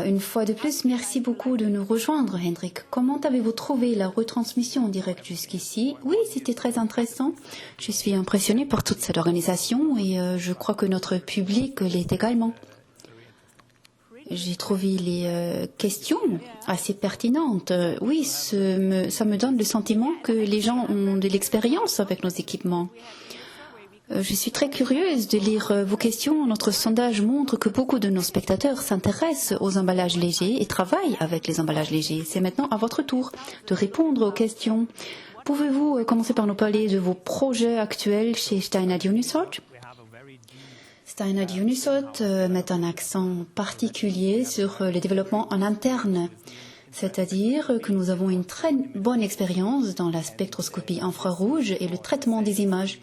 une fois de plus, merci beaucoup de nous rejoindre, Hendrik. Comment avez-vous trouvé la retransmission en direct jusqu'ici? Oui, c'était très intéressant. Je suis impressionnée par toute cette organisation et je crois que notre public l'est également. J'ai trouvé les questions assez pertinentes. Oui, ça me donne le sentiment que les gens ont de l'expérience avec nos équipements. Je suis très curieuse de lire vos questions. Notre sondage montre que beaucoup de nos spectateurs s'intéressent aux emballages légers et travaillent avec les emballages légers. C'est maintenant à votre tour de répondre aux questions. Pouvez-vous commencer par nous parler de vos projets actuels chez Steinert Unisort? Steinert Unisort met un accent particulier sur le développement en interne, c'est-à-dire que nous avons une très bonne expérience dans la spectroscopie infrarouge et le traitement des images.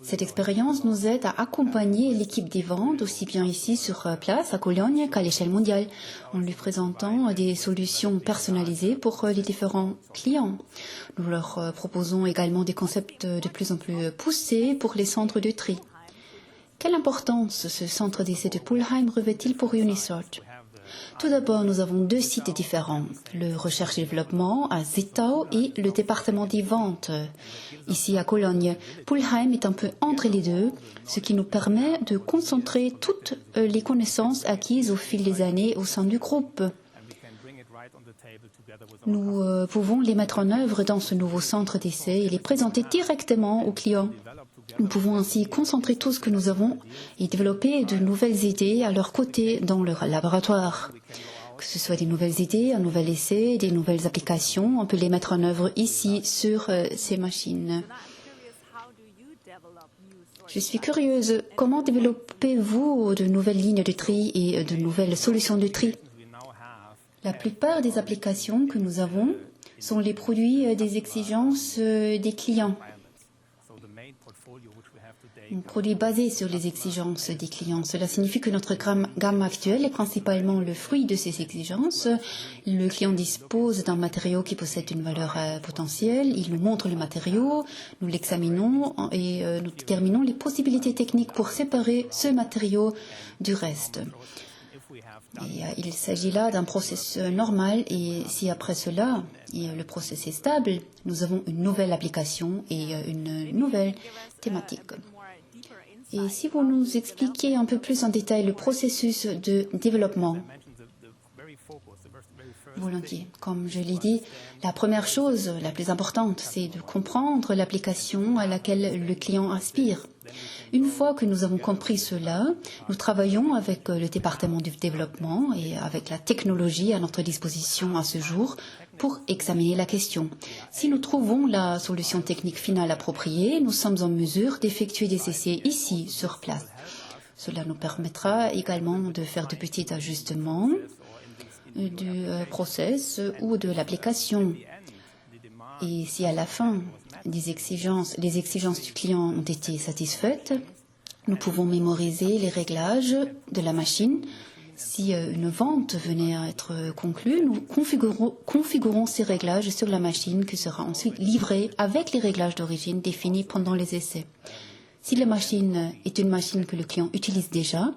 Cette expérience nous aide à accompagner l'équipe des ventes, aussi bien ici sur place, à Cologne, qu'à l'échelle mondiale, en lui présentant des solutions personnalisées pour les différents clients. Nous leur proposons également des concepts de plus en plus poussés pour les centres de tri. Quelle importance ce centre d'essai de Pulheim revêt-il pour Unisort? Tout d'abord, nous avons deux sites différents, le recherche et développement à Zittau et le département des ventes, ici à Cologne. Pulheim est un peu entre les deux, ce qui nous permet de concentrer toutes les connaissances acquises au fil des années au sein du groupe. Nous pouvons les mettre en œuvre dans ce nouveau centre d'essai et les présenter directement aux clients. Nous pouvons ainsi concentrer tout ce que nous avons et développer de nouvelles idées à leur côté dans leur laboratoire. Que ce soit des nouvelles idées, un nouvel essai, des nouvelles applications, on peut les mettre en œuvre ici sur ces machines. Je suis curieuse, comment développez-vous de nouvelles lignes de tri et de nouvelles solutions de tri? La plupart des applications que nous avons sont les produits des exigences des clients. Un produit basé sur les exigences des clients. Cela signifie que notre gamme actuelle est principalement le fruit de ces exigences. Le client dispose d'un matériau qui possède une valeur potentielle. Il nous montre le matériau, nous l'examinons et nous déterminons les possibilités techniques pour séparer ce matériau du reste. Et, il s'agit là d'un processus normal et si après cela le processus est stable, nous avons une nouvelle application et une nouvelle thématique. Et si vous nous expliquiez un peu plus en détail le processus de développement, volontiers. Comme je l'ai dit, la première chose, la plus importante, c'est de comprendre l'application à laquelle le client aspire. Une fois que nous avons compris cela, nous travaillons avec le département du développement et avec la technologie à notre disposition à ce jour pour examiner la question. Si nous trouvons la solution technique finale appropriée, nous sommes en mesure d'effectuer des essais ici, sur place. Cela nous permettra également de faire de petits ajustements du process ou de l'application. Et si à la fin, les exigences du client ont été satisfaites, nous pouvons mémoriser les réglages de la machine. Si une vente venait à être conclue, nous configurons ces réglages sur la machine qui sera ensuite livrée avec les réglages d'origine définis pendant les essais. Si la machine est une machine que le client utilise déjà,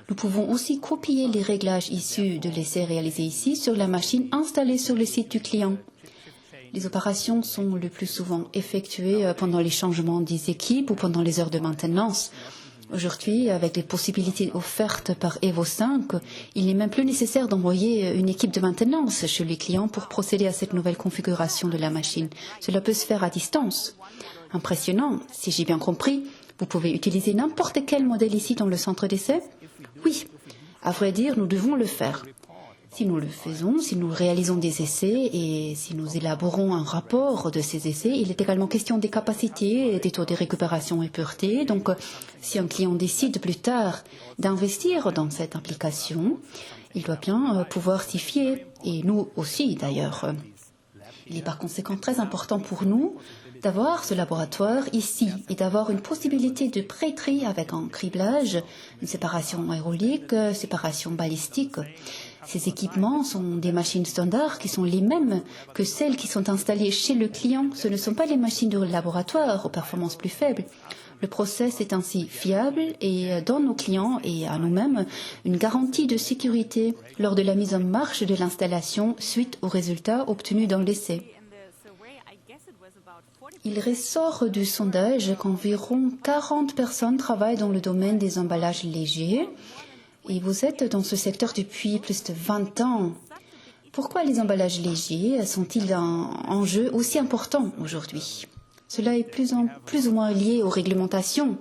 nous pouvons aussi copier les réglages issus de l'essai réalisé ici sur la machine installée sur le site du client. Les opérations sont le plus souvent effectuées pendant les changements des équipes ou pendant les heures de maintenance. Aujourd'hui, avec les possibilités offertes par Evo 5, il n'est même plus nécessaire d'envoyer une équipe de maintenance chez les clients pour procéder à cette nouvelle configuration de la machine. Cela peut se faire à distance. Impressionnant, si j'ai bien compris. Vous pouvez utiliser n'importe quel modèle ici dans le centre d'essai? Oui, à vrai dire, nous devons le faire. Si nous le faisons, si nous réalisons des essais et si nous élaborons un rapport de ces essais, il est également question des capacités, des taux de récupération et pureté. Donc, si un client décide plus tard d'investir dans cette application, il doit bien pouvoir s'y fier, et nous aussi d'ailleurs. Il est par conséquent très important pour nous d'avoir ce laboratoire ici et d'avoir une possibilité de pré-tri avec un criblage, une séparation aérolique, séparation balistique. Ces équipements sont des machines standards qui sont les mêmes que celles qui sont installées chez le client. Ce ne sont pas les machines de laboratoire aux performances plus faibles. Le process est ainsi fiable et donne aux clients et à nous-mêmes une garantie de sécurité lors de la mise en marche de l'installation suite aux résultats obtenus dans l'essai. Il ressort du sondage qu'environ 40 personnes travaillent dans le domaine des emballages légers et vous êtes dans ce secteur depuis plus de 20 ans. Pourquoi les emballages légers sont-ils un enjeu aussi important aujourd'hui? Cela est plus ou moins lié aux réglementations.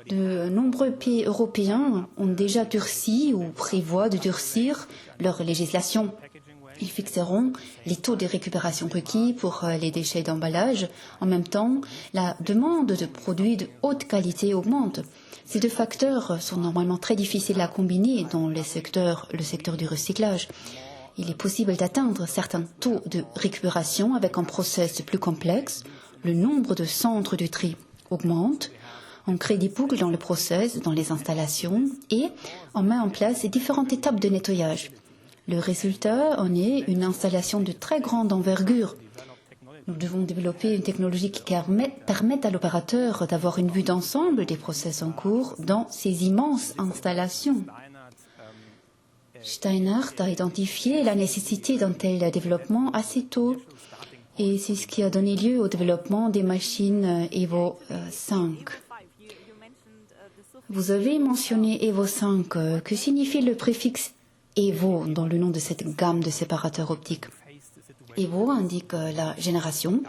De nombreux pays européens ont déjà durci ou prévoient de durcir leur législation. Ils fixeront les taux de récupération requis pour les déchets d'emballage. En même temps, la demande de produits de haute qualité augmente. Ces deux facteurs sont normalement très difficiles à combiner dans le secteur du recyclage. Il est possible d'atteindre certains taux de récupération avec un process plus complexe. Le nombre de centres de tri augmente. On crée des boucles dans le process, dans les installations, et on met en place différentes étapes de nettoyage. Le résultat en est une installation de très grande envergure. Nous devons développer une technologie qui permette à l'opérateur d'avoir une vue d'ensemble des process en cours dans ces immenses installations. Steinhardt a identifié la nécessité d'un tel développement assez tôt et c'est ce qui a donné lieu au développement des machines Evo 5. Vous avez mentionné Evo 5. Que signifie le préfixe Evo dans le nom de cette gamme de séparateurs optiques? Evo indique la génération.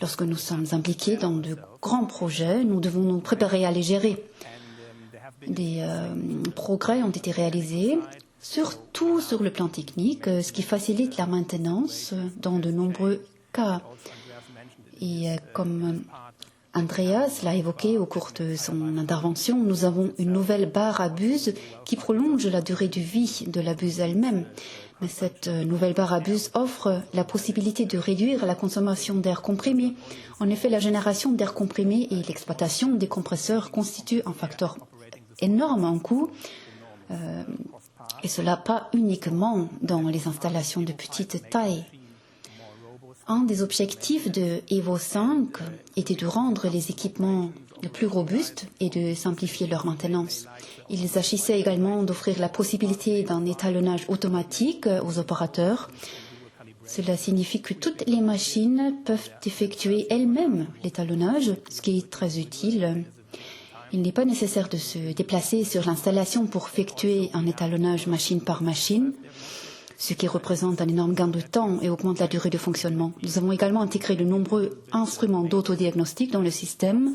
Lorsque nous sommes impliqués dans de grands projets, nous devons nous préparer à les gérer. Des progrès ont été réalisés, surtout sur le plan technique, ce qui facilite la maintenance dans de nombreux cas. Et comme Andreas l'a évoqué au cours de son intervention, nous avons une nouvelle barre à buse qui prolonge la durée de vie de la buse elle-même. Mais cette nouvelle barre à buse offre la possibilité de réduire la consommation d'air comprimé. En effet, la génération d'air comprimé et l'exploitation des compresseurs constituent un facteur énorme en coût, et cela pas uniquement dans les installations de petite taille. Un des objectifs de Evo 5 était de rendre les équipements plus robustes et de simplifier leur maintenance. Il s'agissait également d'offrir la possibilité d'un étalonnage automatique aux opérateurs. Cela signifie que toutes les machines peuvent effectuer elles-mêmes l'étalonnage, ce qui est très utile. Il n'est pas nécessaire de se déplacer sur l'installation pour effectuer un étalonnage machine par machine, ce qui représente un énorme gain de temps et augmente la durée de fonctionnement. Nous avons également intégré de nombreux instruments d'autodiagnostic dans le système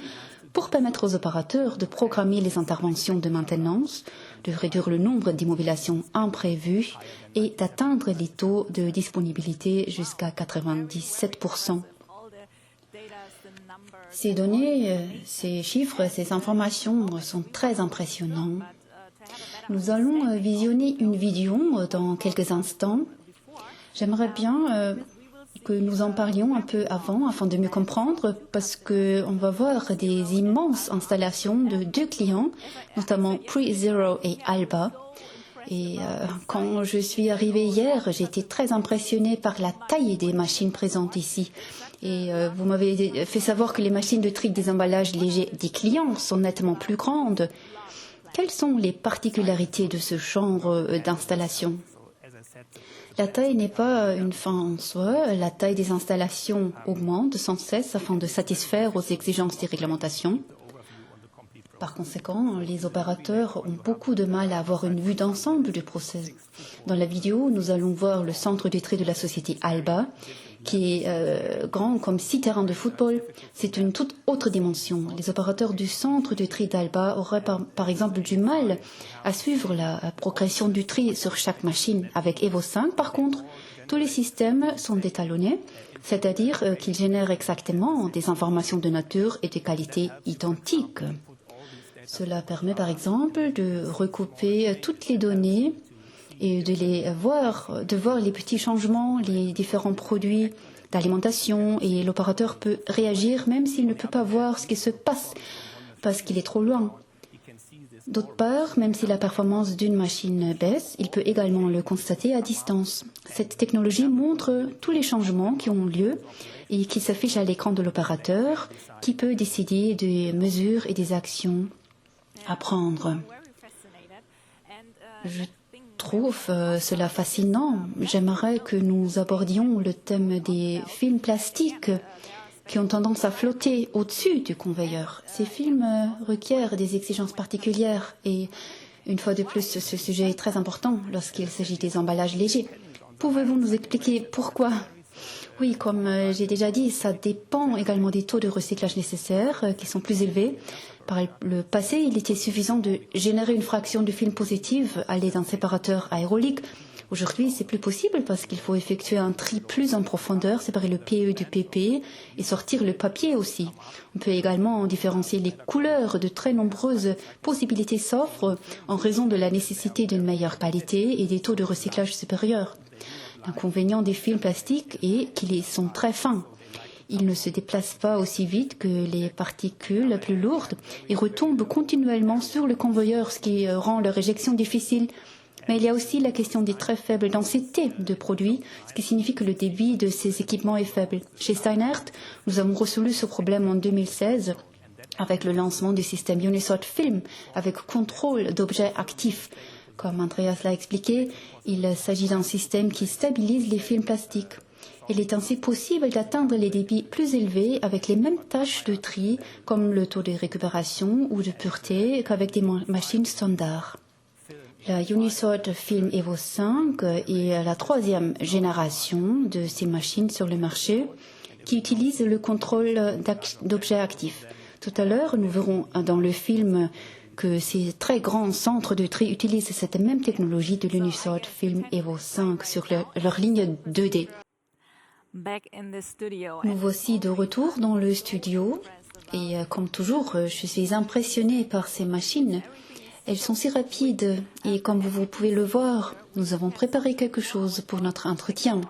pour permettre aux opérateurs de programmer les interventions de maintenance, de réduire le nombre d'immobilisations imprévues et d'atteindre les taux de disponibilité jusqu'à 97%. Ces données, ces chiffres, ces informations sont très impressionnants. Nous allons visionner une vidéo dans quelques instants. J'aimerais bien que nous en parlions un peu avant, afin de mieux comprendre, parce qu'on va voir des immenses installations de deux clients, notamment PreZero et Alba. Et quand je suis arrivée hier, j'ai été très impressionnée par la taille des machines présentes ici. Et vous m'avez fait savoir que les machines de tri des emballages légers des clients sont nettement plus grandes. Quelles sont les particularités de ce genre d'installation? La taille n'est pas une fin en soi. La taille des installations augmente sans cesse afin de satisfaire aux exigences des réglementations. Par conséquent, les opérateurs ont beaucoup de mal à avoir une vue d'ensemble du process. Dans la vidéo, nous allons voir le centre de tri de la société Alba, qui est grand comme 6 terrains de football. C'est une toute autre dimension. Les opérateurs du centre de tri d'Alba auraient par exemple du mal à suivre la progression du tri sur chaque machine. Avec Evo 5, par contre, tous les systèmes sont détalonnés, c'est-à-dire qu'ils génèrent exactement des informations de nature et de qualité identiques. Cela permet par exemple de recouper toutes les données et de voir les petits changements, les différents produits d'alimentation, et l'opérateur peut réagir même s'il ne peut pas voir ce qui se passe parce qu'il est trop loin. D'autre part, même si la performance d'une machine baisse, il peut également le constater à distance. Cette technologie montre tous les changements qui ont lieu et qui s'affichent à l'écran de l'opérateur, qui peut décider des mesures et des actions à prendre. Je trouve cela fascinant. J'aimerais que nous abordions le thème des films plastiques qui ont tendance à flotter au-dessus du conveyeur. Ces films requièrent des exigences particulières et, une fois de plus, ce sujet est très important lorsqu'il s'agit des emballages légers. Pouvez-vous nous expliquer pourquoi ? Oui, comme j'ai déjà dit, ça dépend également des taux de recyclage nécessaires qui sont plus élevés. Par le passé, il était suffisant de générer une fraction de film positive à l'aide d'un séparateur aérolique. Aujourd'hui, c'est plus possible parce qu'il faut effectuer un tri plus en profondeur, séparer le PE du PP et sortir le papier aussi. On peut également différencier les couleurs. De très nombreuses possibilités s'offrent en raison de la nécessité d'une meilleure qualité et des taux de recyclage supérieurs. L'inconvénient des films plastiques est qu'ils sont très fins. Ils ne se déplacent pas aussi vite que les particules plus lourdes et retombent continuellement sur le convoyeur, ce qui rend leur éjection difficile. Mais il y a aussi la question des très faibles densités de produits, ce qui signifie que le débit de ces équipements est faible. Chez Steinert, nous avons résolu ce problème en 2016 avec le lancement du système Unisort Film, avec contrôle d'objets actifs. Comme Andreas l'a expliqué, il s'agit d'un système qui stabilise les films plastiques. Il est ainsi possible d'atteindre les débits plus élevés avec les mêmes tâches de tri, comme le taux de récupération ou de pureté, qu'avec des machines standards. La Unisort Film Evo 5 est la troisième génération de ces machines sur le marché qui utilisent le contrôle d'objets actifs. Tout à l'heure, nous verrons dans le film que ces très grands centres de tri utilisent cette même technologie de l'Unisort Film Evo 5 sur leur ligne 2D. Nous voici de retour dans le studio et comme toujours, je suis impressionnée par ces machines. Elles sont si rapides et comme vous pouvez le voir, nous avons préparé quelque chose pour notre entretien.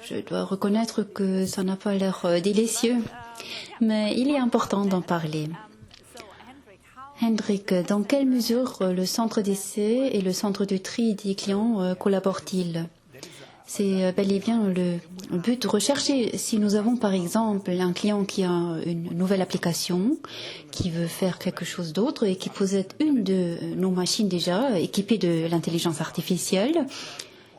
Je dois reconnaître que ça n'a pas l'air délicieux, mais il est important d'en parler. Hendrik, dans quelle mesure le centre d'essai et le centre de tri des clients collaborent-ils ? C'est bel et bien le but recherché. Si nous avons par exemple un client qui a une nouvelle application, qui veut faire quelque chose d'autre et qui possède une de nos machines déjà équipées de l'intelligence artificielle,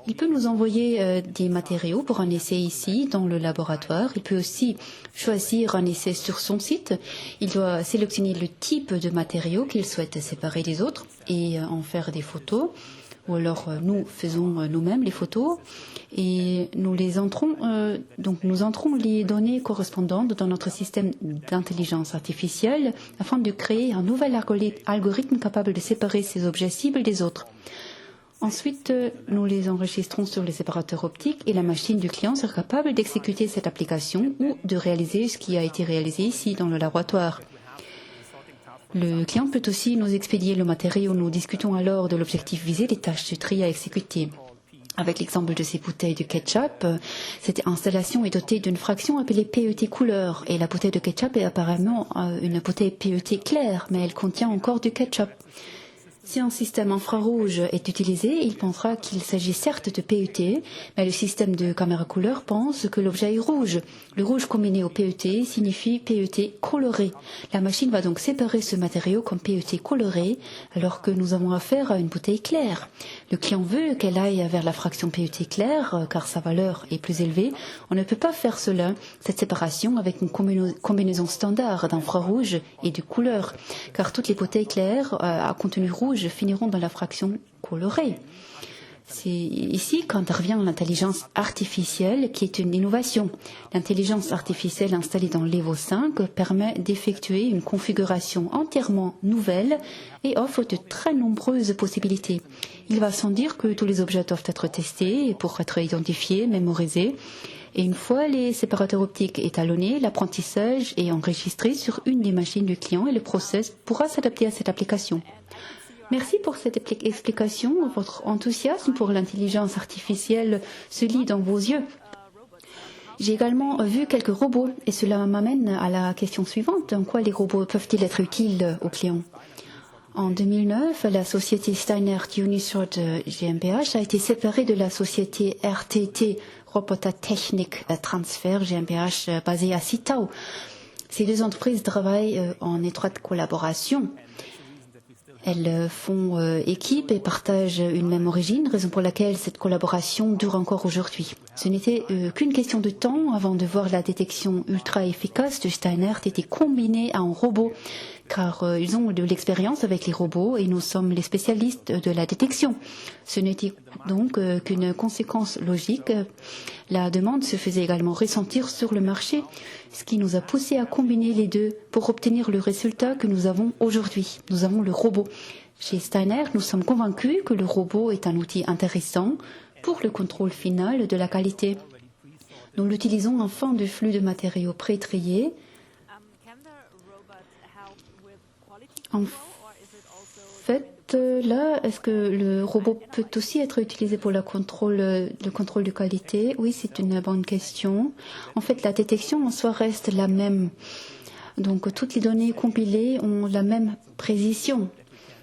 il peut nous envoyer des matériaux pour un essai ici dans le laboratoire. Il peut aussi choisir un essai sur son site. Il doit sélectionner le type de matériaux qu'il souhaite séparer des autres et en faire des photos. Ou alors nous faisons nous-mêmes les photos et nous nous entrons les données correspondantes dans notre système d'intelligence artificielle afin de créer un nouvel algorithme capable de séparer ces objets cibles des autres. Ensuite, nous les enregistrons sur les séparateurs optiques et la machine du client sera capable d'exécuter cette application ou de réaliser ce qui a été réalisé ici dans le laboratoire. Le client peut aussi nous expédier le matériau. Nous discutons alors de l'objectif visé, des tâches de tri à exécuter. Avec l'exemple de ces bouteilles de ketchup, cette installation est dotée d'une fraction appelée PET couleur. Et la bouteille de ketchup est apparemment une bouteille PET claire, mais elle contient encore du ketchup. Si un système infrarouge est utilisé, il pensera qu'il s'agit certes de PET, mais le système de caméra couleur pense que l'objet est rouge. Le rouge combiné au PET signifie PET coloré. La machine va donc séparer ce matériau comme PET coloré, alors que nous avons affaire à une bouteille claire. Le client veut qu'elle aille vers la fraction PET claire, car sa valeur est plus élevée. On ne peut pas faire cette séparation avec une combinaison standard d'infrarouge et de couleur, car toutes les bouteilles claires à contenu rouge finiront dans la fraction colorée. C'est ici qu'intervient l'intelligence artificielle qui est une innovation. L'intelligence artificielle installée dans l'Evo 5 permet d'effectuer une configuration entièrement nouvelle et offre de très nombreuses possibilités. Il va sans dire que tous les objets doivent être testés pour être identifiés, mémorisés. Et une fois les séparateurs optiques étalonnés, l'apprentissage est enregistré sur une des machines du client et le process pourra s'adapter à cette application. Merci pour cette explication. Votre enthousiasme pour l'intelligence artificielle se lit dans vos yeux. J'ai également vu quelques robots et cela m'amène à la question suivante. En quoi les robots peuvent-ils être utiles aux clients ? En 2009, la société Steinert Unisort GmbH a été séparée de la société RTT Robotertechnik Transfer GmbH basée à Zittau. Ces deux entreprises travaillent en étroite collaboration. Elles font équipe et partagent une même origine, raison pour laquelle cette collaboration dure encore aujourd'hui. Ce n'était qu'une question de temps avant de voir la détection ultra efficace de Steinert était combinée à un robot, car ils ont de l'expérience avec les robots et nous sommes les spécialistes de la détection. Ce n'était donc qu'une conséquence logique. La demande se faisait également ressentir sur le marché, ce qui nous a poussé à combiner les deux pour obtenir le résultat que nous avons aujourd'hui. Nous avons le robot. Chez Steinert, nous sommes convaincus que le robot est un outil intéressant pour le contrôle final de la qualité. Nous l'utilisons en fin de flux de matériaux pré-triés. En fait, là, est-ce que le robot peut aussi être utilisé pour le contrôle de qualité? Oui, c'est une bonne question. En fait, la détection en soi reste la même. Donc, toutes les données compilées ont la même précision.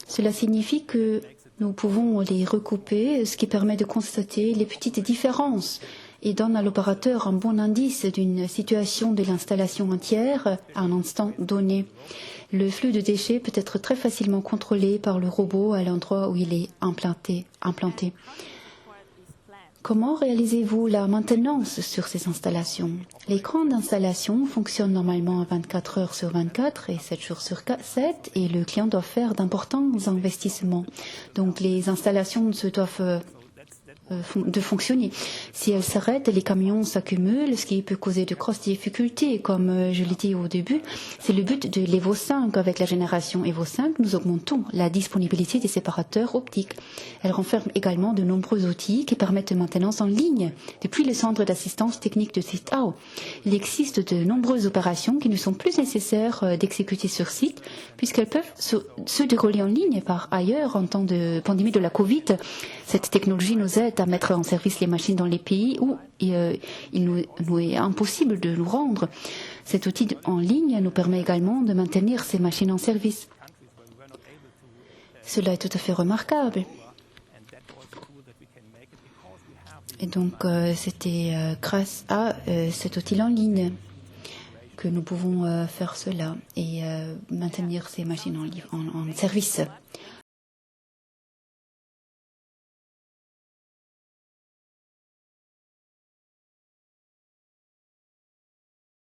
Cela signifie que nous pouvons les recouper, ce qui permet de constater les petites différences et donne à l'opérateur un bon indice d'une situation de l'installation entière à un instant donné. Le flux de déchets peut être très facilement contrôlé par le robot à l'endroit où il est implanté. Comment réalisez-vous la maintenance sur ces installations? L'écran d'installation fonctionne normalement à 24 heures sur 24 et 7 jours sur 7 et le client doit faire d'importants investissements. Donc les installations se doivent de fonctionner. Si elles s'arrêtent, les camions s'accumulent, ce qui peut causer de grosses difficultés. Comme je l'ai dit au début, c'est le but de l'Evo 5. Avec la génération Evo 5, nous augmentons la disponibilité des séparateurs optiques. Elle renferme également de nombreux outils qui permettent de maintenance en ligne depuis le centre d'assistance technique de Zittau. Il existe de nombreuses opérations qui ne sont plus nécessaires d'exécuter sur site puisqu'elles peuvent se dérouler en ligne par ailleurs en temps de pandémie de la Covid. Cette technologie nous aide à mettre en service les machines dans les pays où il nous est impossible de nous rendre. Cet outil en ligne nous permet également de maintenir ces machines en service. Cela est tout à fait remarquable. Et donc, c'était grâce à cet outil en ligne que nous pouvons faire cela et maintenir ces machines en service.